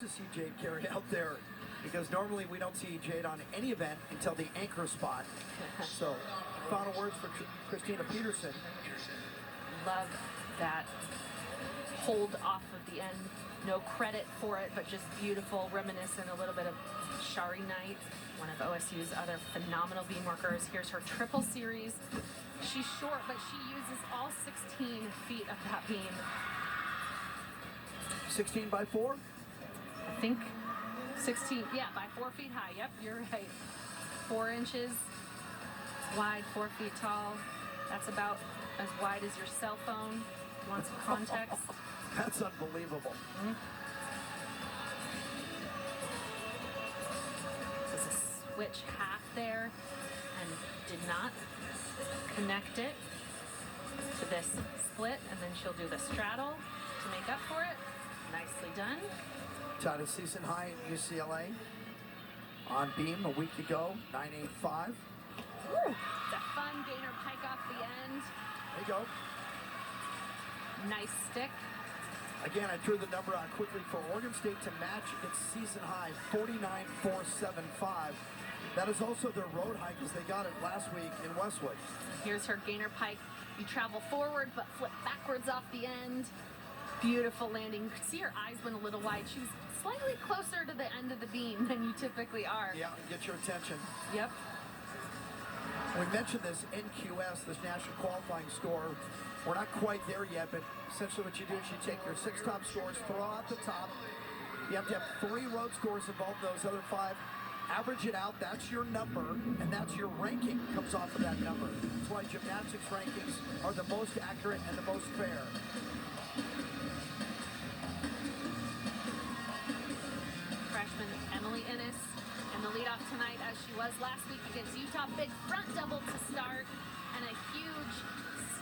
To see Jade carry out there, because normally we don't see Jade on any event until the anchor spot. So, final words for Christina Peterson. Love that hold off of the end. No credit for it, but just beautiful, reminiscent a little bit of Shari Knight, one of OSU's other phenomenal beam workers. Here's her triple series. She's short, but she uses all 16 feet of that beam. 16 by 4? I think 16, yeah, by 4 feet high. Yep, you're right. 4 inches wide, 4 feet tall. That's about as wide as your cell phone. You want some context? That's unbelievable. There's a switch half there and did not connect it to this split, and then she'll do the straddle to make up for it. Nicely done. Tied a season high at UCLA on beam a week ago, 9.85. It's a fun gainer pike off the end. There you go. Nice stick. Again, I threw the number out quickly for Oregon State to match its season high, 49.475. That is also their road high because they got it last week in Westwood. Here's her gainer pike. You travel forward but flip backwards off the end. Beautiful landing. You could see her eyes went a little wide. She was slightly closer to the end of the beam than you typically are. Yeah, get your attention. Yep. We mentioned this NQS, this National Qualifying Score. We're not quite there yet, but essentially what you do is you take your 6 top scores, throw out the top. You have to have 3 road scores above those other 5. Average it out, that's your number, and that's your ranking comes off of that number. That's why gymnastics rankings are the most accurate and the most fair. Freshman Emily Innes in the leadoff tonight, as she was last week against Utah. Big front double to start and a huge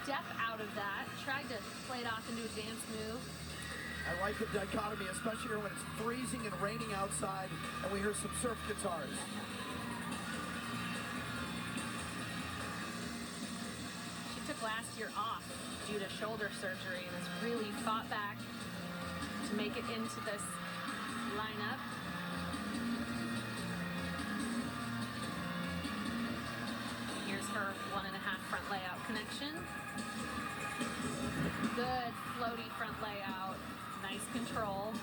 step out of that. Tried to play it off into a dance move. I like the dichotomy, especially here when it's freezing and raining outside and we hear some surf guitars. She took last year off due to shoulder surgery and has really fought back to make it into this lineup. Here's her 1.5 front layout connection. Good floaty front layout. Nice control.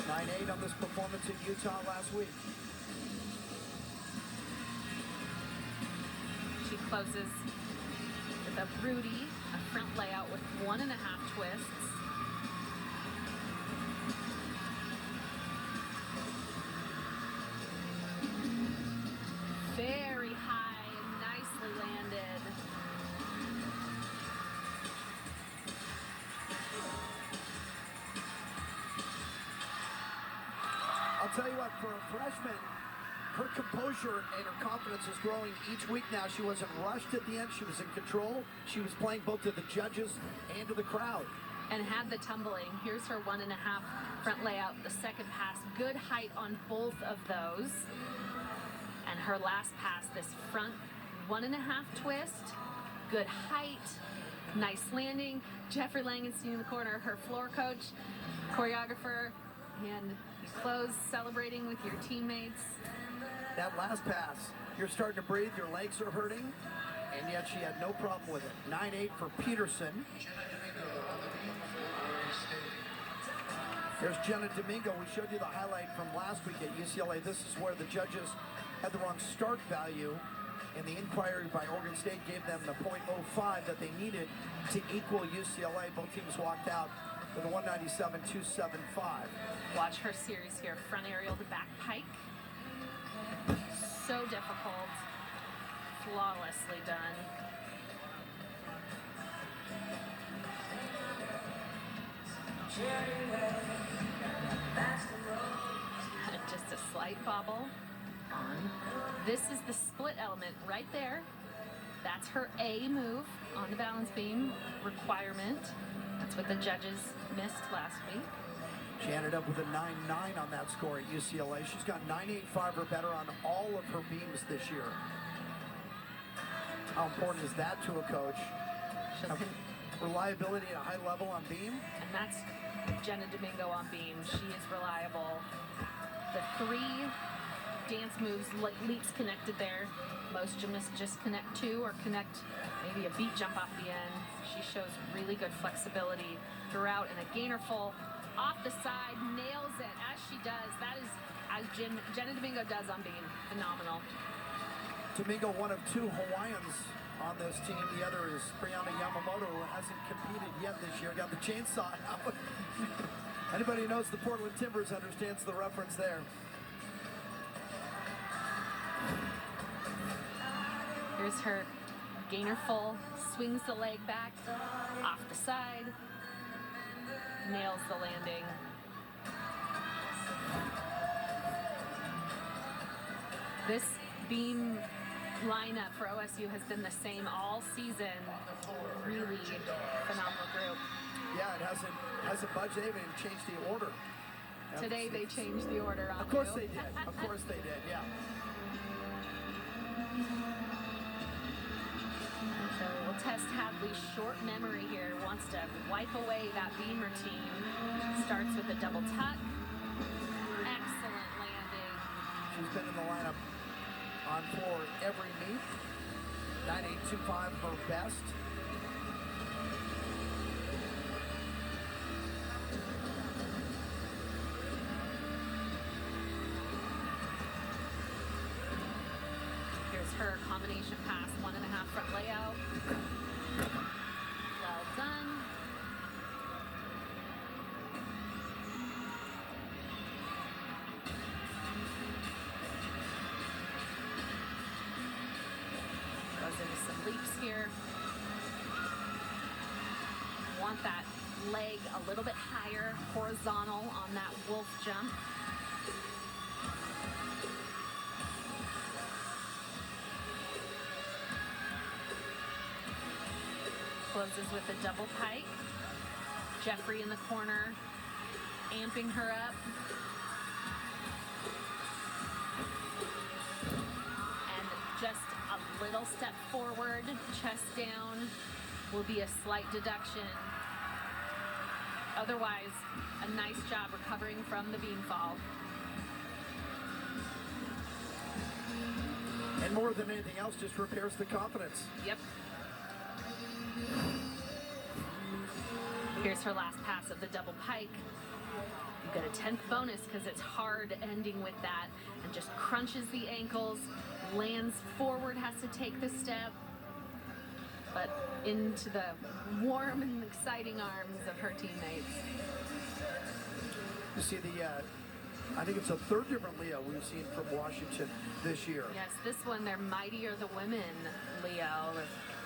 9.8 on this performance in Utah last week. She closes with a Rudy, a front layout with 1.5 twists. Very high and nicely landed. I'll tell you what, for a freshman, her composure and her confidence is growing each week now. She wasn't rushed at the end. She was in control. She was playing both to the judges and to the crowd. And had the tumbling. Here's her 1.5 front layout, the second pass. Good height on both of those. And her last pass, this front 1.5 twist. Good height. Nice landing. Jeffrey Langenstein in the corner, her floor coach, choreographer. And you close celebrating with your teammates. That last pass, you're starting to breathe, your legs are hurting, and yet she had no problem with it. 9.8 for Peterson. There's Jenna Domingo. We showed you the highlight from last week at UCLA. This is where the judges had the wrong start value, and the inquiry by Oregon State gave them the .05 that they needed to equal UCLA. Both teams walked out with a 197.275. Watch her series here, front aerial to back pike. So difficult, flawlessly done. Just a slight bobble on. This is the split element right there. That's her A move on the balance beam requirement. That's what the judges missed last week. She ended up with a 9.9 on that score at UCLA. She's got 9.85 or better on all of her beams this year. How important is that to a coach? Reliability at a high level on beam? And that's Jenna Domingo on beam. She is reliable. The 3 dance moves, leaps connected there. Most gymnasts just connect 2 or connect maybe a beat jump off the end. She shows really good flexibility throughout, and a gainer full off the side, nails it as she does. That is as Jenna Domingo does on beam. Phenomenal. Domingo, one of 2 Hawaiians on this team. The other is Brianna Yamamoto, who hasn't competed yet this year. Got the chainsaw out. Anybody who knows the Portland Timbers understands the reference there. Here's her gainer full, swings the leg back, off the side, nails the landing. This beam lineup for OSU has been the same all season. Really phenomenal group. Yeah, it hasn't budged. They haven't even changed the order. Today they changed the order on Of course you. they did. Of course they did, yeah. So we'll test Hadley's short memory here. Wants to wipe away that beam routine. Starts with a double tuck. Excellent landing. She's been in the lineup on floor every meet. 9.825 her best. Here's her combination pass, 1.5 front layout. Well done. Goes into some leaps here. Want that leg a little bit higher, horizontal on that wolf jump. Closes with a double pike. Jeffrey in the corner, amping her up. And just a little step forward, chest down, will be a slight deduction. Otherwise, a nice job recovering from the beam fall. And more than anything else, just repairs the confidence. Yep. Here's her last pass of the double pike. You get a 10th bonus because it's hard ending with that, and just crunches the ankles, lands forward, has to take the step, but into the warm and exciting arms of her teammates. You see I think it's a 3rd different Leo we've seen from Washington this year. Yes, this one, they're Mightier the Women, Leo. The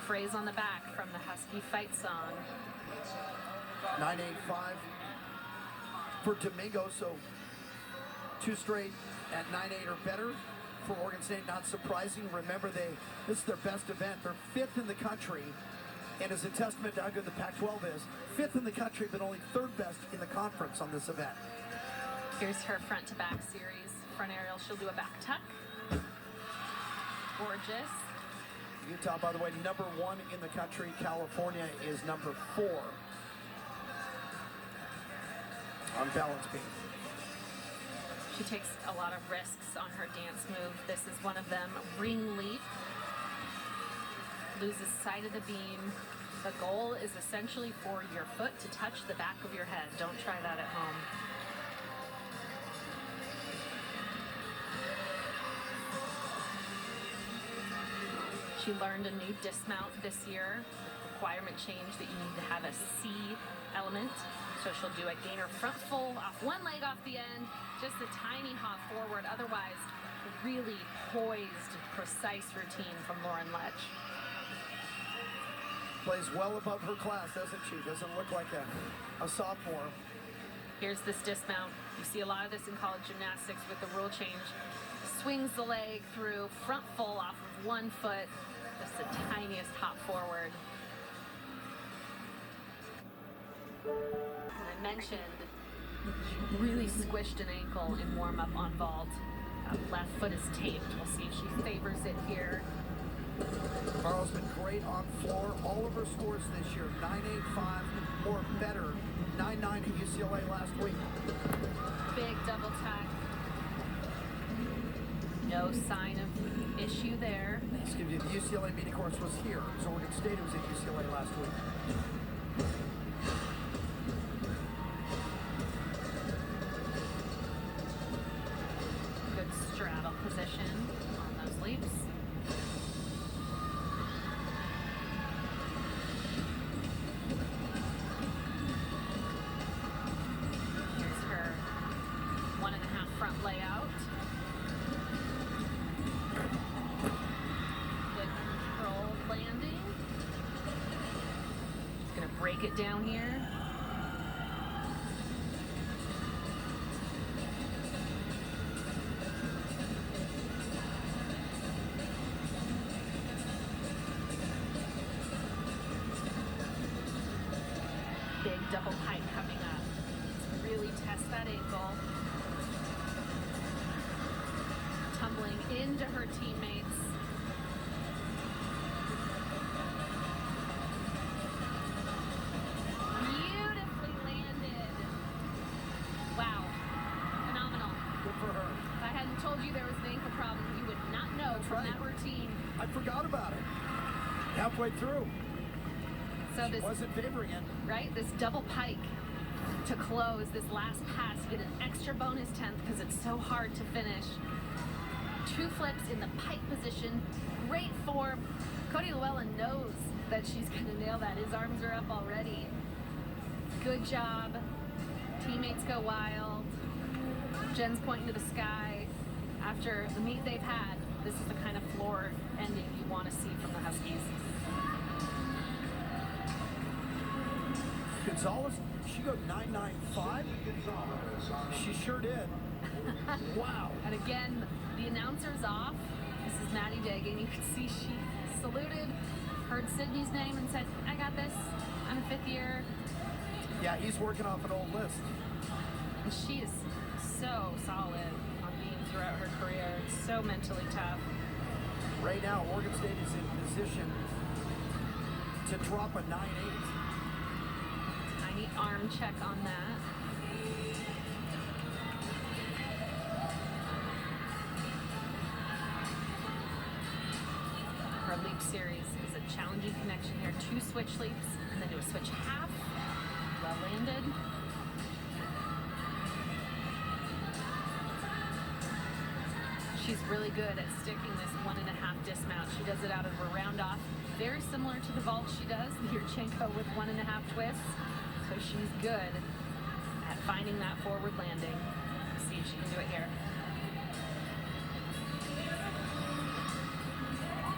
phrase on the back from the Husky fight song. 9.85 for Domingo, so 2 straight at 9.8 or better for Oregon State. Not surprising. Remember, this is their best event. They're 5th in the country, and as a testament to how good the Pac-12 is, 5th in the country, but only 3rd best in the conference on this event. Here's her front to back series. Front aerial, she'll do a back tuck. Gorgeous. Utah, by the way, number 1 in the country. California is number 4 on balance beam. She takes a lot of risks on her dance move. This is one of them. Ring leap. Loses sight of the beam. The goal is essentially for your foot to touch the back of your head. Don't try that at home. She learned a new dismount this year. Requirement change that you need to have a C element. So she'll do a gainer front full off one leg off the end, just a tiny hop forward. Otherwise, really poised, precise routine from Lauren Letch. Plays well above her class, doesn't she? Doesn't look like a sophomore. Here's this dismount. You see a lot of this in college gymnastics with the rule change. Swings the leg through, front full off of one foot. Just the tiniest hop forward. And I mentioned she really squished an ankle in warm-up on vault. Left foot is taped. We'll see if she favors it here. Carl's been great on floor. All of her scores this year, 9.85 or better 9-9 at UCLA last week. Big double tuck. No sign of issue there. Excuse me, the UCLA meeting course was here. So Oregon State was at UCLA last week. Good straddle position on those leaps. Here's her 1.5 front layout. Good control landing. Just gonna break it down here. Big double pike coming up. Really test that ankle. Tumbling into her teammates. Beautifully landed. Wow. Phenomenal. Good for her. If I hadn't told you there was an ankle problem, you would not know That's from right. that routine. I forgot about it. Halfway through. So this Wasn't favoring it. right? This double pike to close this last pass, get an extra bonus 10th because it's so hard to finish. 2 flips in the pike position, great form. Cody Llewellyn knows that she's gonna nail that. His arms are up already. Good job. Teammates go wild. Jen's pointing to the sky. After the meet they've had, this is the kind of floor ending you want to see from the Huskies. Gonzalez, she go 9.95? She sure did. Wow. And again, the announcer's off. This is Maddie Dagan. You can see she saluted, heard Sydney's name and said, I got this. I'm a 5th year. Yeah, he's working off an old list. And she is so solid on beam throughout her career. So mentally tough. Right now, Oregon State is in position to drop a 9.8. Tiny arm check on that. Her leap series is a challenging connection here. 2 switch leaps and then do a switch half. Well landed. She's really good at sticking this 1.5 dismount. She does it out of her round off. Very similar to the vault she does, the Yurchenko with 1.5 twists. So she's good at finding that forward landing. See if she can do it here.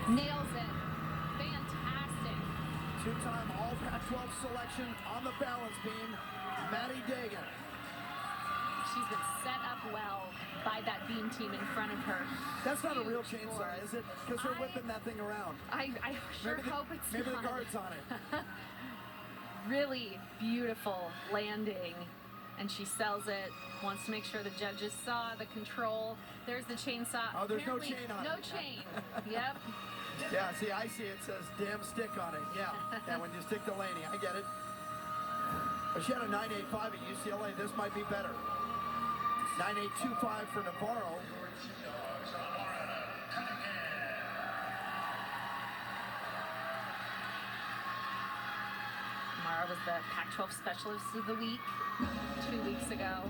Nails it. Fantastic. 2-time All Pac-12 selection on the balance beam, Maddie Dagan. She's been set up well by that beam team in front of her. That's not a real Huge chainsaw, force. is it? Because they're whipping that thing around. I sure Maybe the- hope it's maybe not. the guard's on it. Really beautiful landing. And she sells it. Wants to make sure the judges saw the control. There's the chainsaw. Oh, there's no Apparently, chain on no it. chain. Yep. Yeah, see, I see it says damn stick on it. Yeah, and when you stick the Laney, I get it. If she had a 9.85 at UCLA, this might be better. 9.825 for Navarro. Mara was the Pac-12 Specialist of the Week 2 weeks ago.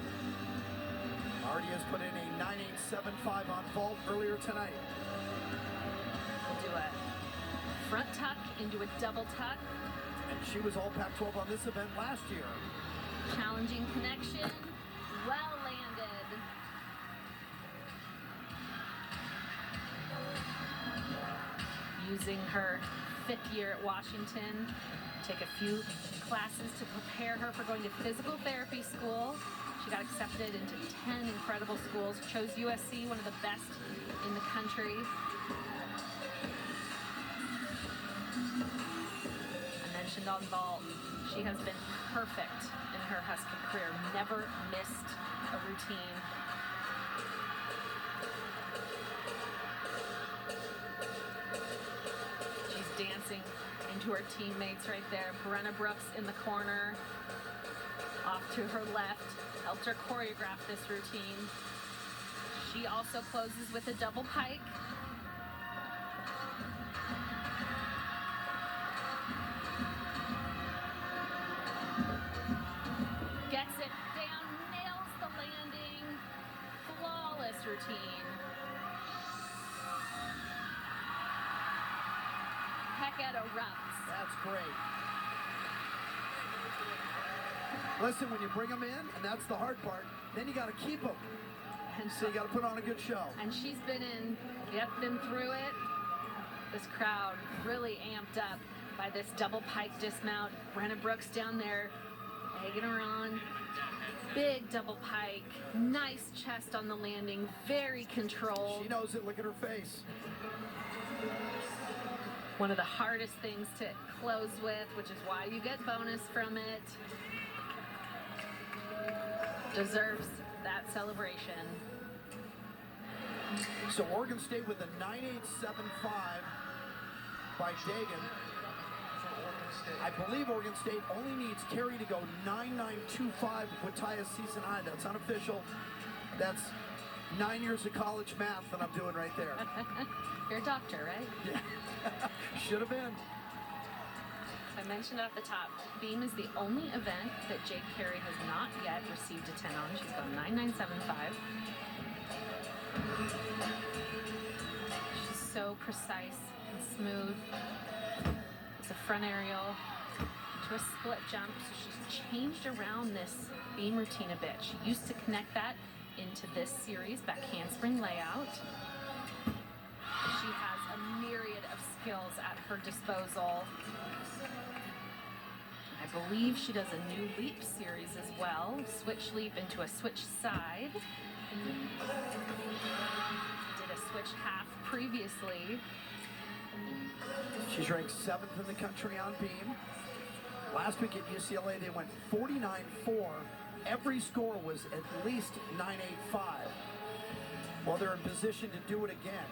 Marty has put in a 9.875 on vault earlier tonight. We'll do a front tuck into a double tuck. And she was all Pac-12 on this event last year. Challenging connection. Well landed. Using her 5th year at Washington. Take a few classes to prepare her for going to physical therapy school. She got accepted into 10 incredible schools. Chose USC, one of the best in the country. I mentioned on vault, she has been perfect in her Husky career. Never missed a routine. She's dancing into her teammates right there. Brenna Brooks in the corner Off to her left, helped her choreograph this routine. She also closes with a double pike. Gets it down, nails the landing. Flawless routine. Heck erupts. That's great. Listen, when you bring them in, and that's the hard part, then you got to keep them. And So you got to put on a good show. And she's been through it. This crowd really amped up by this double pike dismount. Brenna Brooks down there, egging her on. Big double pike, nice chest on the landing, very controlled. She knows it, look at her face. One of the hardest things to close with, which is why you get bonus from it. Deserves that celebration. So Oregon State with a 9.875 by Dagan. I believe Oregon State only needs Carey to go 9.925 with Tyus season high. That's unofficial. That's 9 years of college math that I'm doing right there. You're a doctor, right? Yeah. Should have been. I mentioned at the top, beam is the only event that Jake Carey has not yet received a 10 on. She's gone 9.975. She's so precise and smooth. It's a front aerial to a split jump. So she's changed around this beam routine a bit. She used to connect that into this series, back handspring layout. She has a myriad of skills at her disposal. I believe she does a new leap series as well. Switch leap into a switch side. Did a switch half previously. She's ranked 7th in the country on beam. Last week at UCLA, they went 49.4. Every score was at least 9.85. Well, they're in position to do it again.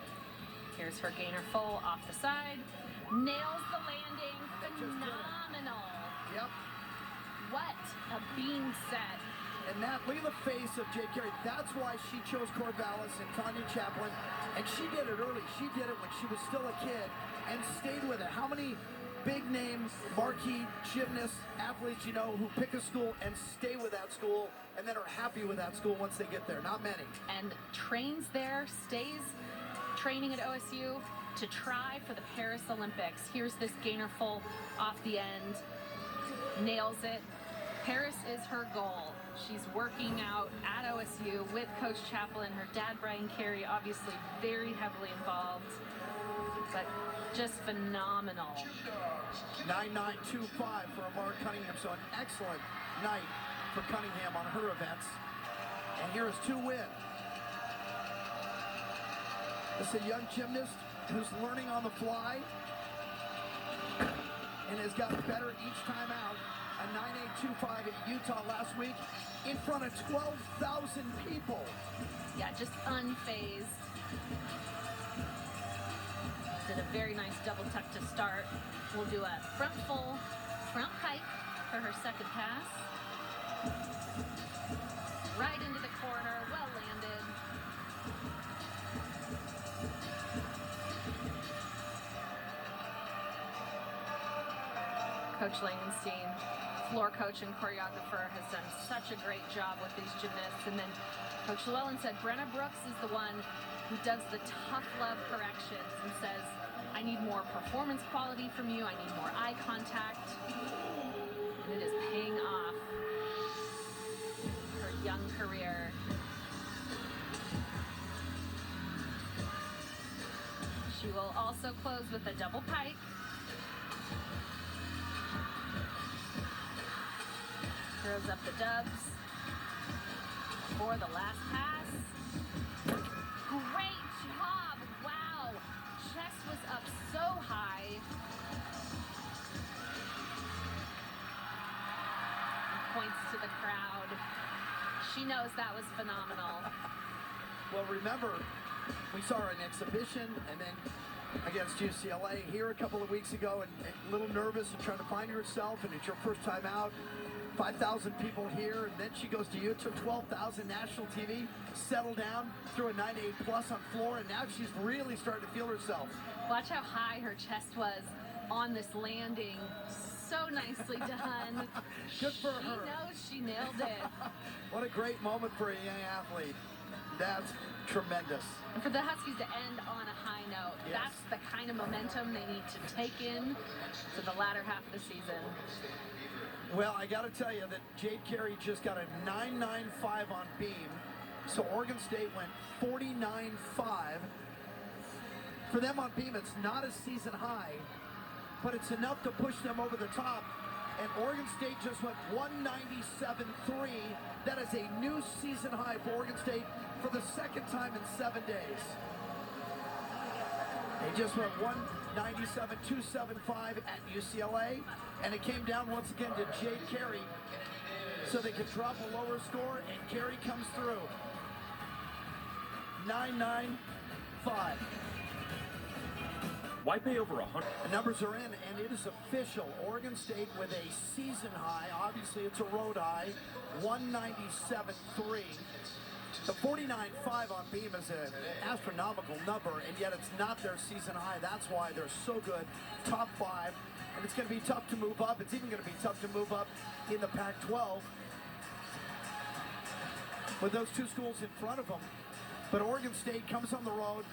Here's her gainer full off the side. Nails the landing. Phenomenal. Yep. What a beam set. And that, look at the face of Jake Carey. That's why she chose Corvallis and Tanya Chaplin. And she did it early. She did it when she was still a kid and stayed with it. How many big name marquee gymnasts, athletes you know who pick a school and stay with that school and then are happy with that school once they get there? Not many. And trains there, stays training at OSU to try for the Paris Olympics. Here's this gainer full off the end. Nails it. Paris is her goal. She's working out at OSU with Coach Chaplin. Her dad, Brian Carey, obviously very heavily involved, but just phenomenal. 9.925 for Amara Cunningham, so an excellent night for Cunningham on her events. And here is to win. This is a young gymnast who's learning on the fly and has gotten better each time out. A 9.825 at Utah last week in front of 12,000 people. Yeah, just unfazed. Did a very nice double tuck to start. We'll do a front full, front pike for her second pass. Right into the corner, well landed. Coach Langenstein, floor coach and choreographer, has done such a great job with these gymnasts. And then Coach Llewellyn said Brenna Brooks is the one who does the tough love corrections and says, I need more performance quality from you, I need more eye contact. And it is paying off her young career. She will also close with a double pike. Throws up the dubs for the last pass. Great job! Wow! Chest was up so high. And points to the crowd. She knows that was phenomenal. Well, remember, we saw her in exhibition and then against UCLA here a couple of weeks ago, and a little nervous and trying to find herself, and it's your first time out. 5,000 people here, and then she goes to Utah, 12,000 national TV, settle down, threw a 9.8 plus on floor, and now she's really starting to feel herself. Watch how high her chest was on this landing. So nicely done. Good for her. She knows she nailed it. What a great moment for a young athlete. That's tremendous. And for the Huskies to end on a high note, Yes. that's the kind of momentum they need to take in to the latter half of the season. Well, I got to tell you that Jade Carey just got a 9.95 on beam. So Oregon State went 49.5. For them on beam, it's not a season high, but it's enough to push them over the top. And Oregon State just went 197.3. That is a new season high for Oregon State for the second time in 7 days. They just went 197.275 at UCLA, and it came down once again to Jade Carey, so they could drop a lower score, and Carey comes through. 9.95. Why pay over 100? The numbers are in, and it is official. Oregon State with a season high. Obviously, it's a road high. 197.3. The 49.5 on beam is an astronomical number, and yet it's not their season high. That's why they're so good. Top 5, and it's going to be tough to move up. It's even going to be tough to move up in the Pac-12 with those two schools in front of them. But Oregon State comes on the road.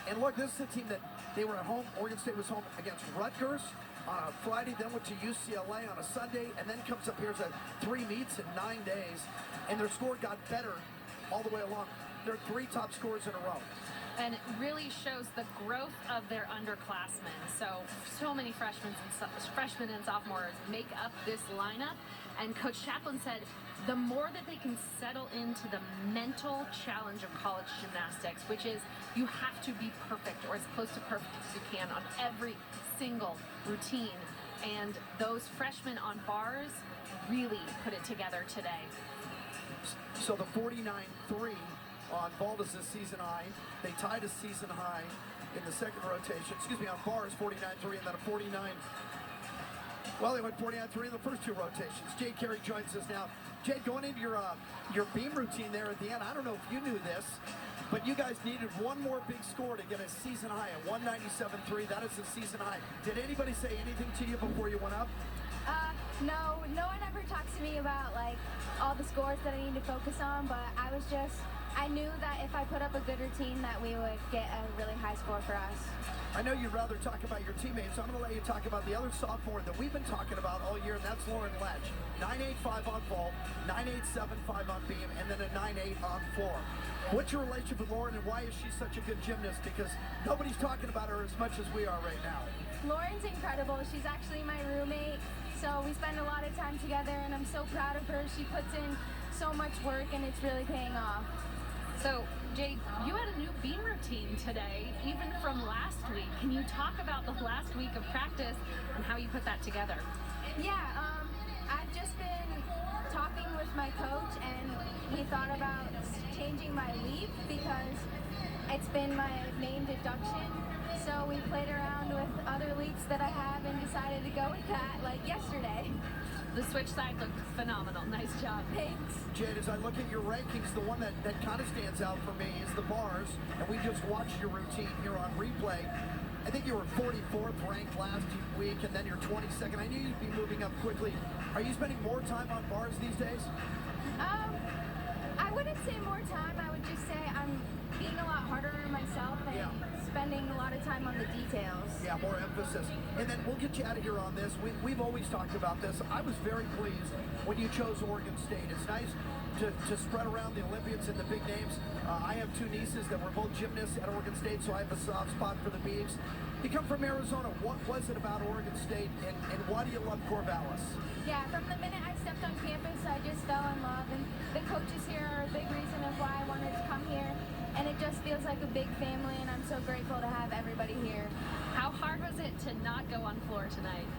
And look, this is a team that they were at home. Oregon State was home against Rutgers on a Friday, then went to UCLA on a Sunday, and then comes up here to 3 meets in 9 days. And their score got better all the way along. They're 3 top scores in a row. And it really shows the growth of their underclassmen. So many freshmen and sophomores make up this lineup. And Coach Chaplin said the more that they can settle into the mental challenge of college gymnastics, which is you have to be perfect or as close to perfect as you can on every single routine. And those freshmen on bars really put it together today. So the 49.3 on vault is a season high. They tied a season high in the second rotation. Excuse me, on bars, 49.3, and then a 49. Well, they went 49.3 in the first 2 rotations. Jade Carey joins us now. Jade, going into your beam routine there at the end, I don't know if you knew this, but you guys needed one more big score to get a season high at 197.3. That is a season high. Did anybody say anything to you before you went up? No one ever talks to me about like all the scores that I need to focus on, but I knew that if I put up a good routine that we would get a really high score for us. I know you'd rather talk about your teammates, so I'm going to let you talk about the other sophomore that we've been talking about all year, and that's Lauren Ledge. 9.85 on vault, 9.875 on beam, and then a 9.8 on floor. What's your relationship with Lauren, and why is she such a good gymnast? Because nobody's talking about her as much as we are right now. Lauren's incredible. She's actually my roommate, so we spend a lot of time together, and I'm so proud of her. She puts in so much work, and it's really paying off. So, Jade, you had a new beam routine today, even from last week. Can you talk about the last week of practice and how you put that together? Yeah, I've just been talking with my coach, and he thought about changing my leap because it's been my main deduction. So we played around with other leaps that I have and decided to go with that, like yesterday. The switch side looked phenomenal. Nice job. Thanks. Jade, as I look at your rankings, the one that kind of stands out for me is the bars, and we just watched your routine here on replay. I think you were 44th ranked last week, and then you're 22nd. I knew you'd be moving up quickly. Are you spending more time on bars these days? I wouldn't say more time. I would just say I'm being a lot harder on myself and spending a lot of time on the details. Yeah, more emphasis. And then we'll get you out of here on this. We've always talked about this. I was very pleased when you chose Oregon State. It's nice to spread around the Olympians and the big names. I have 2 nieces that were both gymnasts at Oregon State, so I have a soft spot for the Beavs. You come from Arizona. What was it about Oregon State, and why do you love Corvallis? Yeah, from the minute I stepped on campus, I just fell in love, and the coaches here are a big reason of why I wanted to come here, and it just feels like a big family, and I'm so grateful to have everybody here. How hard was it to not go on floor tonight?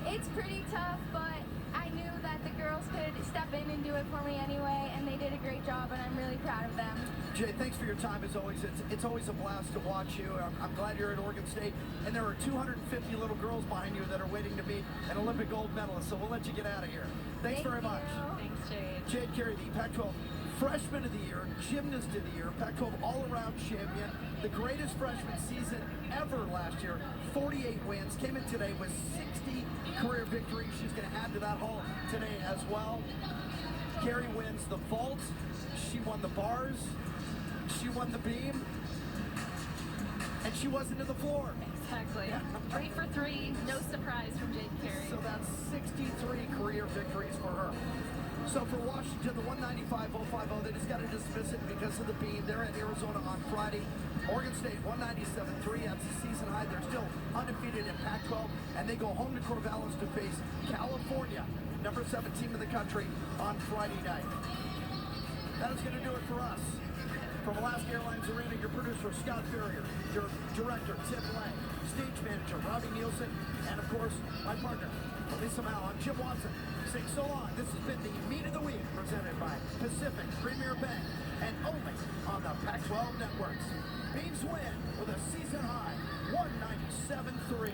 It's pretty tough, but I knew that the girls could step in and do it for me anyway, and they they did a great job, and I'm really proud of them. Jay, thanks for your time as always. It's always a blast to watch you. I'm glad you're at Oregon State, and there are 250 little girls behind you that are waiting to meet an Olympic gold medalist, so we'll let you get out of here. Thanks very much. Thanks, Jade. Jade Carey, the Pac-12 Freshman of the Year, Gymnast of the Year, Pac-12 all-around champion, the greatest freshman season ever last year, 48 wins, came in today with 60 career victories. She's going to add to that haul today as well. Carey wins the vault, she won the bars, she won the beam, and she wasn't in the floor. Exactly. 3 for 3, no surprise from Jade Carey. So that's 63 career victories for her. So for Washington, the 195.050, they just got to dismiss it because of the beam. They're in Arizona on Friday. Oregon State 197.3, that's the season high. They're still undefeated in Pac-12, and they go home to Corvallis to face California, number 7 team in the country, on Friday night. That is going to do it for us. From Alaska Airlines Arena, your producer, Scott Ferrier, your director, Tim Lang, stage manager, Robbie Nielsen, and of course, my partner, Lisa Mal. I'm Jim Watson, saying so long. This has been the Meet of the Week presented by Pacific Premier Bank and only on the Pac-12 networks. Beams win with a season high 197.3.